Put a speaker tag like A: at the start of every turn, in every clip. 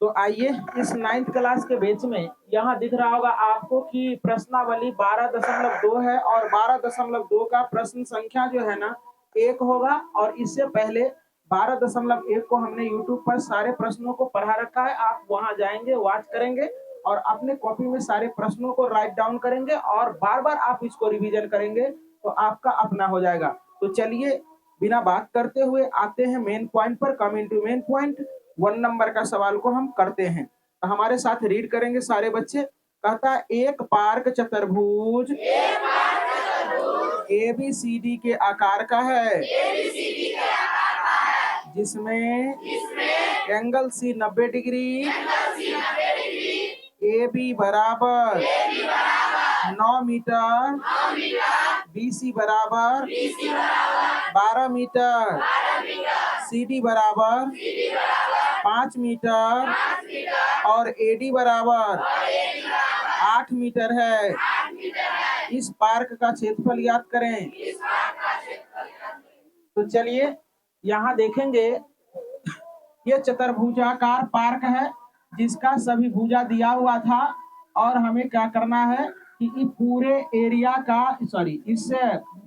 A: तो आइए इस 9th क्लास के बैच में यहाँ दिख रहा होगा आपको कि प्रश्नावली 12.2 है और 12.2 का प्रश्न संख्या जो है ना 1 होगा। और इससे पहले 12.1 को हमने YouTube पर सारे प्रश्नों को पढ़ा रखा है। आप वहां जाएंगे, वॉच करेंगे और अपने कॉपी में सारे प्रश्नों को राइट डाउन करेंगे और बार बार आप इसको रिवीजन करेंगे तो आपका अपना हो जाएगा। तो चलिए बिना बात करते हुए आते हैं मेन पॉइंट पर। Coming to main point, 1 number का सवाल को हम करते हैं। तो हमारे साथ रीड करेंगे सारे बच्चे। कहता है एक पार्क चतुर्भुज ABCD के आकार का है, जिसमें एंगल C 90 डिग्री, AB बराबर 9 मीटर, BC बराबर 12 मीटर, CD बराबर 5 मीटर और AD बराबर 8 मीटर है। इस पार्क का क्षेत्रफल याद करें। तो चलिए यहाँ देखेंगे, ये चतुर्भुजाकार पार्क है जिसका सभी भुजा दिया हुआ था और हमें क्या करना है कि पूरे एरिया का इस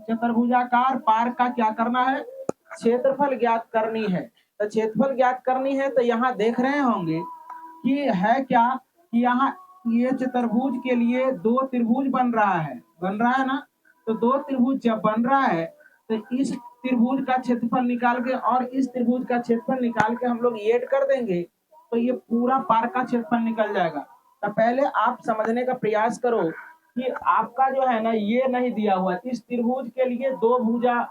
A: चतुर्भुजाकार पार्क का क्या करना है, क्षेत्रफल ज्ञात करनी है। तो क्षेत्रफल ज्ञात करनी है तो यहाँ देख रहे होंगे कि है क्या कि यहाँ ये चतुर्भुज के लिए 2 त्रिभुज बन रहा है ना। तो 2 त्रिभुज जब बन रहा है तो इस त्रिभुज का क्षेत्रफल निकाल के और इस त्रिभुज का क्षेत्रफल निकाल के हम लोग ऐड कर देंगे तो ये पूरा पार्क का क्षेत्रफल निकल जाएगा। तो पहले आप समझने का प्रयास करो कि आपका जो है ना ये नहीं दिया हुआ, इस त्रिभुज के लिए 2 भुजा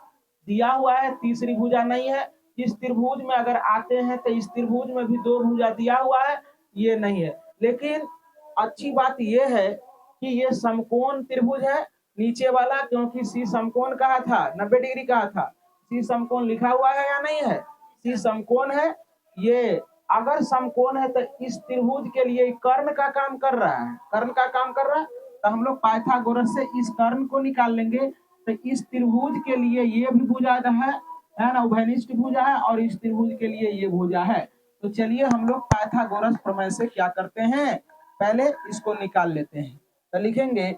A: दिया हुआ है, तीसरी भुजा नहीं है। इस त्रिभुज में अगर आते हैं तो इस त्रिभुज में भी 2 भुजा दिया हुआ है, ये नहीं है। लेकिन अच्छी बात यह है कि ये समकोण त्रिभुज है नीचे वाला, क्योंकि सी समकोण कहा था, 90 डिग्री कहा था। सी समकोण लिखा हुआ है या नहीं है? सी समकोण है। ये अगर समकोण है तो इस त्रिभुज के लिए कर्ण का काम कर रहा है, तो हम लोग पाइथागोरस से इस कर्ण को निकाल लेंगे। तो इस त्रिभुज के लिए ये भी भुजा है ना, उभयनिष्ठ भुजा है और इस त्रिभुज के लिए ये भुजा है। तो चलिए हम लोग पाइथागोरस प्रमेय से क्या करते हैं, पहले इसको निकाल लेते हैं। तो लिखेंगे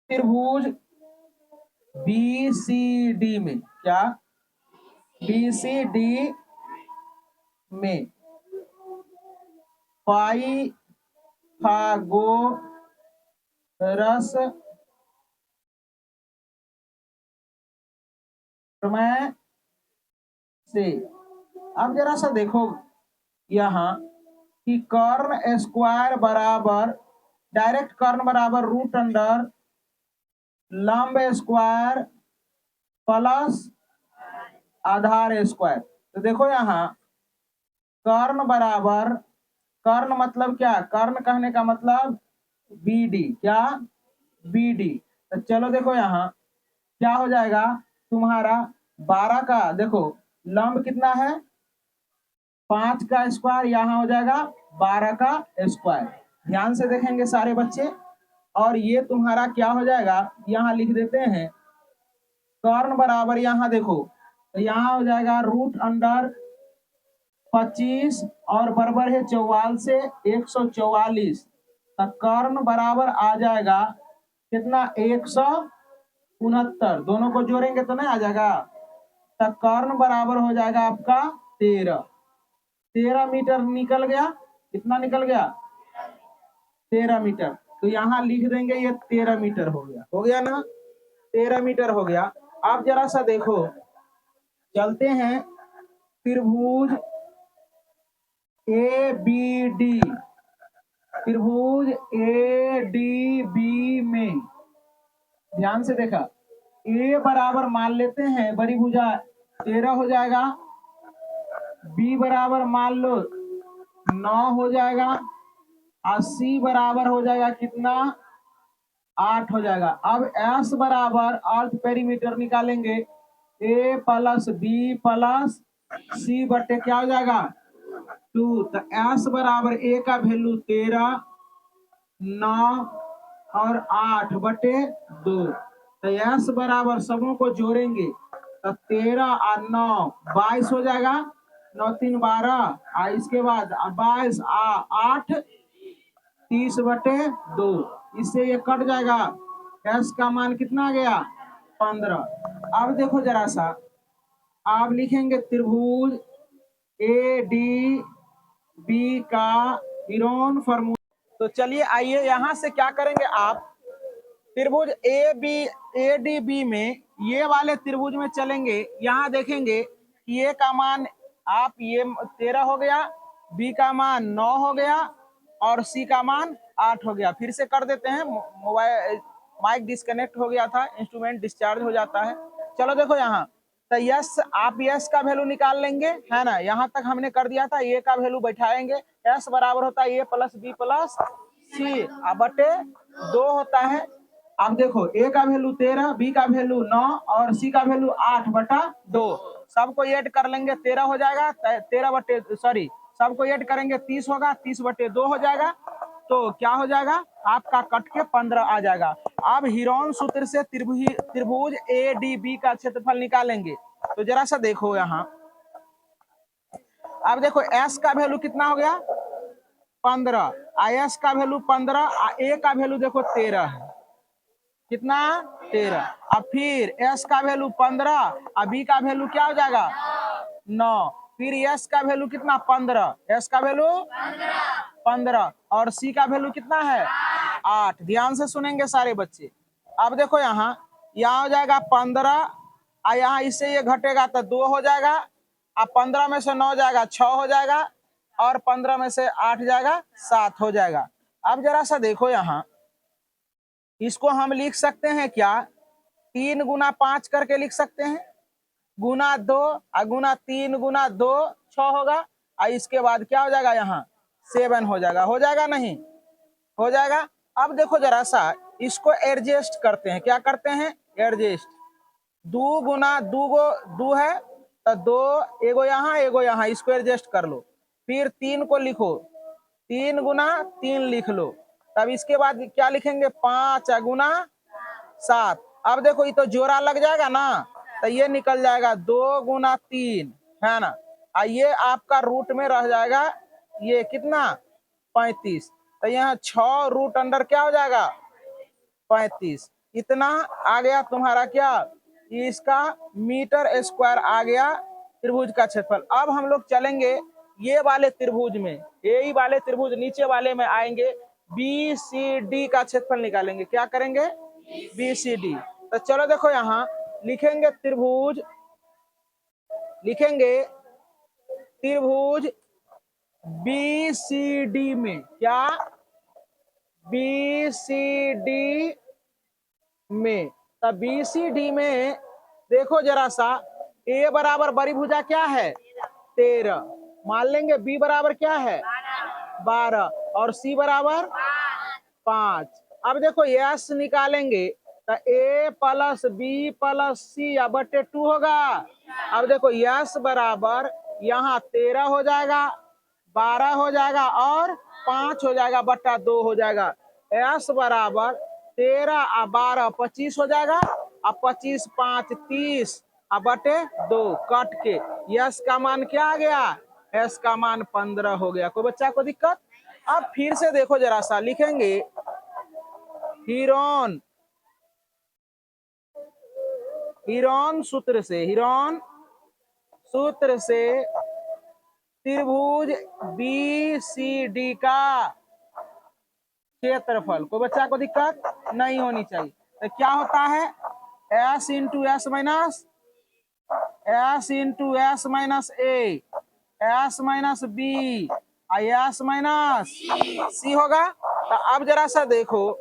A: त्रिभुज BCD में, क्या BCD में पाइथागोरस प्रमेय से अब जरा सा देखो यहाँ कि कर्ण स्क्वायर बराबर, डायरेक्ट कर्ण बराबर रूट अंडर लंब स्क्वायर प्लस आधार स्क्वायर। तो देखो यहाँ कर्ण बराबर, कर्ण मतलब क्या, कर्ण कहने का मतलब BD, क्या BD। तो चलो देखो यहाँ क्या हो जाएगा तुम्हारा 12 का, देखो लंब कितना है 5 का स्क्वायर, यहाँ हो जाएगा 12 का स्क्वायर। ध्यान से देखेंगे सारे बच्चे। और ये तुम्हारा क्या हो जाएगा, यहाँ लिख देते हैं कर्ण बराबर, यहाँ देखो तो यहाँ हो जाएगा रूट अंडर 25 और बराबर है 44 से 144। तो कर्ण बराबर आ जाएगा कितना, 169। दोनों को जोड़ेंगे तो नहीं आ जाएगा। तो कर्ण बराबर हो जाएगा आपका 13 मीटर निकल गया। कितना निकल गया, 13 मीटर। तो यहाँ लिख देंगे ये 13 मीटर हो गया ना, 13 मीटर हो गया। आप जरा सा देखो, चलते हैं त्रिभुज ABD, त्रिभुज ADB में ध्यान से देखा, A बराबर मान लेते हैं बड़ी भुजा 13 हो जाएगा, B बराबर मान लो 9 हो जाएगा और C बराबर हो जाएगा कितना, 8 हो जाएगा। अब S बराबर अर्ध पेरीमीटर निकालेंगे, A plus B plus C बटे क्या हो जाएगा 2। तो S बराबर A का वैल्यू 13, 9 और 8 बटे 2। तो S बराबर सबों को जोड़ेंगे तो 13 और 9 22 हो जाएगा। 9 3 12, इसके बाद 22, 8 30/2। इससे ये कट जाएगा। एस का मान कितना आ गया? 15। अब देखो जरा सा, आप लिखेंगे त्रिभुज ए डी बी का हीरोन फॉर्मूला। तो चलिए आइए यहां से क्या करेंगे आप, त्रिभुज ए डी बी में ये वाले त्रिभुज में चलेंगे। यहाँ देखेंगे कि ए का मान आप ये 13 हो गया, बी का मान 9 हो गया और सी का मान 8 हो गया। फिर से कर देते हैं, मोबाइल माइक डिस्कनेक्ट हो गया था, इंस्ट्रूमेंट डिस्चार्ज हो जाता है। चलो देखो यहाँ, तो यस आप यस का वैल्यू निकाल लेंगे, है ना। यहाँ तक हमने कर दिया था, ए का वैल्यू बैठाएंगे। एस बराबर होता है ए प्लस बी प्लस सी बटे 2 होता है। अब देखो ए का वैल्यू 13, बी का वैल्यू 9 और सी का वैल्यू 8/2। सबको ऐड कर लेंगे, 13 हो जाएगा। सबको ऐड करेंगे 30 होगा, 30/2 हो जाएगा। तो क्या हो जाएगा आपका, कट के 15 आ जाएगा। अब हीरोन सूत्र से त्रिभुज ए डी बी का क्षेत्रफल निकालेंगे। तो जरा सा देखो यहाँ, अब देखो एस का वैल्यू कितना हो गया? 15। एस का वैल्यू 15, ए का वैल्यू देखो 13 है। कितना? 13। अब फिर एस का वैल्यू 15, अब बी का वैल्यू क्या हो जाएगा? 9। फिर एस का वैल्यू कितना? 15। एस का वैल्यू 15 और सी का वैल्यू कितना है? 8। ध्यान से सुनेंगे सारे बच्चे। अब देखो यहाँ हो जाएगा 15, और यहाँ इससे ये घटेगा तो 2 हो जाएगा। अब 15 में से 9 जाएगा 6 हो जाएगा, और 15 में से 8 जाएगा 7 हो जाएगा। अब जरा सा देखो यहाँ, इसको हम लिख सकते हैं क्या? 3 गुना 5 करके लिख सकते हैं, गुना 2 और गुना 3 गुना 2 6 होगा, और इसके बाद क्या हो जाएगा? यहाँ 7 हो जाएगा। हो जाएगा नहीं? हो जाएगा। अब देखो जरा सा, इसको एडजस्ट करते हैं। क्या करते हैं? एडजस्ट। 2 गुना 2 गो 2 है तो 2, एगो यहाँ एगो यहाँ, इसको एडजस्ट कर लो। फिर 3 को लिखो, 3 गुना 3 लिख लो। तब इसके बाद क्या लिखेंगे? 5 गुना 7। अब देखो ये तो जोड़ा लग जाएगा ना, तो ये निकल जाएगा 2 गुना 3, है ना। ये आपका रूट में रह जाएगा, ये कितना? 35। तो यहाँ 6 रूट अंडर क्या हो जाएगा? 35। इतना आ गया तुम्हारा क्या? इसका मीटर स्क्वायर आ गया त्रिभुज का क्षेत्रफल। अब हम लोग चलेंगे ये वाले त्रिभुज में, यही वाले त्रिभुज नीचे वाले में आएंगे, बी सी डी का क्षेत्रफल निकालेंगे। क्या करेंगे? B C D. तो चलो देखो यहाँ लिखेंगे त्रिभुज बी सी डी में, क्या? बी सी डी में। तब बी सी डी में देखो जरा सा, ए बराबर बड़ी भुजा क्या है? 13। मान लेंगे बी बराबर क्या है? 12 और सी बराबर 5। अब देखो यस निकालेंगे तो ए प्लस बी प्लस सी बटे 2 होगा। अब देखो यस बराबर यहाँ 13 हो जाएगा, 12 हो जाएगा और 5 हो जाएगा, बटा 2 हो जाएगा। एस बराबर 13 और 12 25 हो जाएगा, अब 25 5 30 बटे 2 कट के यस का मान क्या आ गया? एस का मान 15 हो गया। कोई बच्चा को दिक्कत? अब फिर से देखो जरा सा, लिखेंगे हीरोन सूत्र से त्रिभुज बी सी डी का क्षेत्रफल। कोई बच्चा को दिक्कत नहीं होनी चाहिए। तो क्या होता है? S into S minus A, S minus B, S minus C होगा। तो अब जरा सा देखो,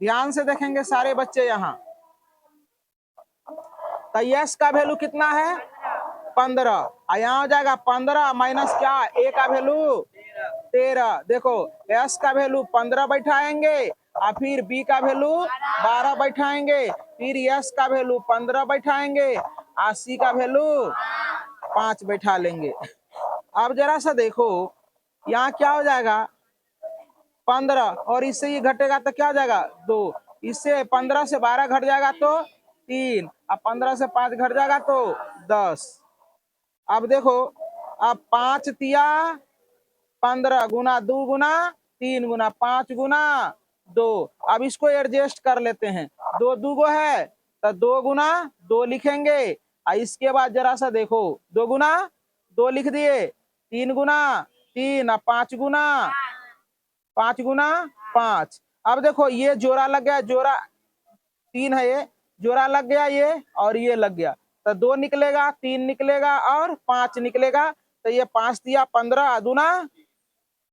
A: ध्यान से देखेंगे सारे बच्चे यहाँ। तो यस का वैल्यू कितना है? 15। यहाँ हो जाएगा 15 माइनस क्या? ए का वैल्यू 13। देखो एस का वैल्यू 15 बैठाएंगे और फिर बी का वैल्यू 12 बैठाएंगे, फिर एस का वैल्यू 15 बैठाएंगे और सी का वैल्यू 5 बैठा लेंगे। अब जरा सा देखो, यहाँ क्या हो जाएगा? 15 और इससे ये घटेगा तो क्या हो जाएगा? 2। इससे 15 से 12 घट जाएगा तो 3, अब 15 से 5 घट जाएगा तो 10। अब देखो, अब 5 तिया 15 गुना 2 गुना 3 गुना 5 गुना 2। अब इसको एडजस्ट कर लेते हैं, 2 2 है तो 2 गुना 2 लिखेंगे। और इसके बाद जरा सा देखो, 2 गुना 2 लिख दिए, 3 गुना 3 और 5 गुना 5 गुना 5। अब देखो ये जोड़ा लग गया, जोड़ा 3 है, ये जोड़ा लग गया, ये और ये लग गया, तो 2 निकलेगा, 3 निकलेगा और 5 निकलेगा। तो ये 5 दिया 15 दूना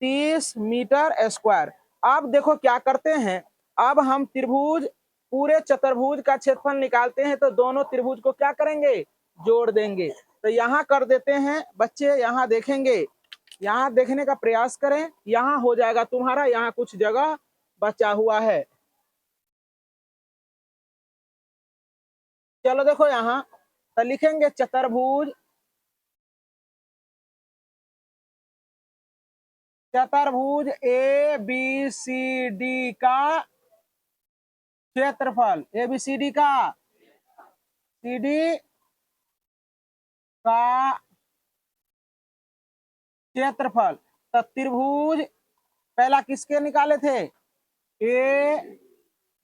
A: 30 मीटर स्क्वायर। अब देखो क्या करते हैं, अब हम त्रिभुज, पूरे चतुर्भुज का क्षेत्रफल निकालते हैं, तो दोनों त्रिभुज को क्या करेंगे, जोड़ देंगे। तो यहाँ कर देते हैं बच्चे, यहाँ देखेंगे, यहाँ देखने का प्रयास करें, यहाँ हो जाएगा तुम्हारा, यहाँ कुछ जगह बचा हुआ है। चलो देखो यहाँ, तो लिखेंगे चतुर्भुज, चतुर्भुज ए बी सी डी का क्षेत्रफल, ए बी सी डी का, सी डी का क्षेत्रफल। तो त्रिभुज पहला किसके निकाले थे, A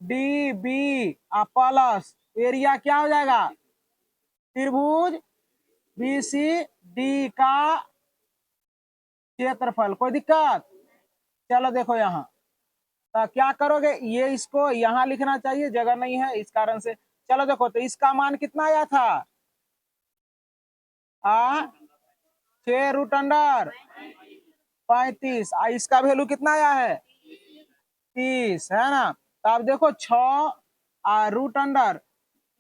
A: D B plus area क्या हो जाएगा, त्रिभुज बी सी डी का क्षेत्रफल। कोई दिक्कत? चलो देखो यहाँ, तो क्या करोगे, ये इसको यहाँ लिखना चाहिए, जगह नहीं है इस कारण से। चलो देखो, तो इसका मान कितना आया था, 6 रूट अंडर 35। इसका वैल्यू कितना आया है, 30 है ना। तो आप देखो 6 रूट अंडर,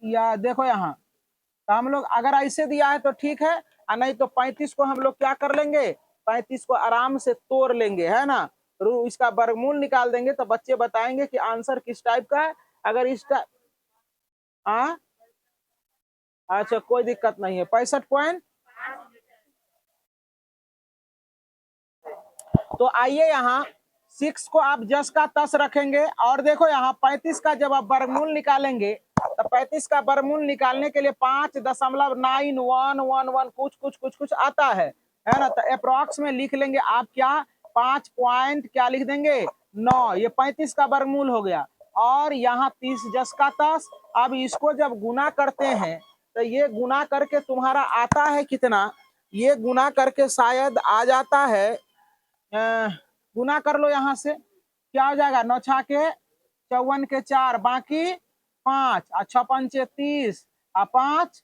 A: या देखो यहाँ, तो हम लोग अगर ऐसे दिया है तो ठीक है, और नहीं तो 35 को हम लोग क्या कर लेंगे, 35 को आराम से तोड़ लेंगे, है ना। इसका वर्गमूल निकाल देंगे, तो बच्चे बताएंगे कि आंसर किस टाइप का है। अगर इस टाइप, हाँ अच्छा कोई दिक्कत नहीं है, 65 पॉइंट। तो आइए यहाँ 6 को आप जस का तस रखेंगे, और देखो यहाँ 35 का जब आप वर्गमूल निकालेंगे, तो 35 का वर्गमूल निकालने के लिए 5.9111 कुछ कुछ कुछ कुछ आता है ना। तो अप्रोक्स में लिख लेंगे आप क्या, 5 पॉइंट क्या लिख देंगे, 9। ये 35 का वर्गमूल हो गया, और यहाँ 30 जस का तस। अब इसको जब गुना करते हैं, तो ये गुना करके तुम्हारा आता है कितना, ये गुना करके शायद आ जाता है, गुना कर लो यहाँ से, क्या हो जाएगा, 9 छाके 54 के 4 बाकी 5 और 6 पंचे 30 और 5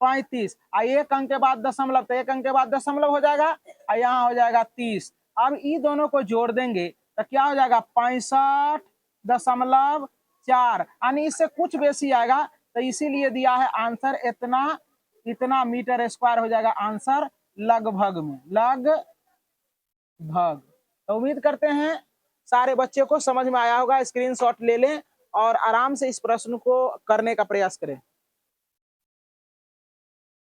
A: 35 और 1 अंक के बाद दशमलव, तो 1 अंक के बाद दशमलव हो जाएगा, और यहाँ हो जाएगा 30। अब इन दोनों को जोड़ देंगे तो क्या हो जाएगा, 65.4, यानी इससे कुछ बेसी आएगा, तो इसीलिए दिया है आंसर इतना, इतना मीटर स्क्वायर हो जाएगा आंसर, लगभग में, लगभग। तो उम्मीद करते हैं सारे बच्चे को समझ में आया होगा, स्क्रीनशॉट ले लें और आराम से इस प्रश्न को करने का प्रयास करें।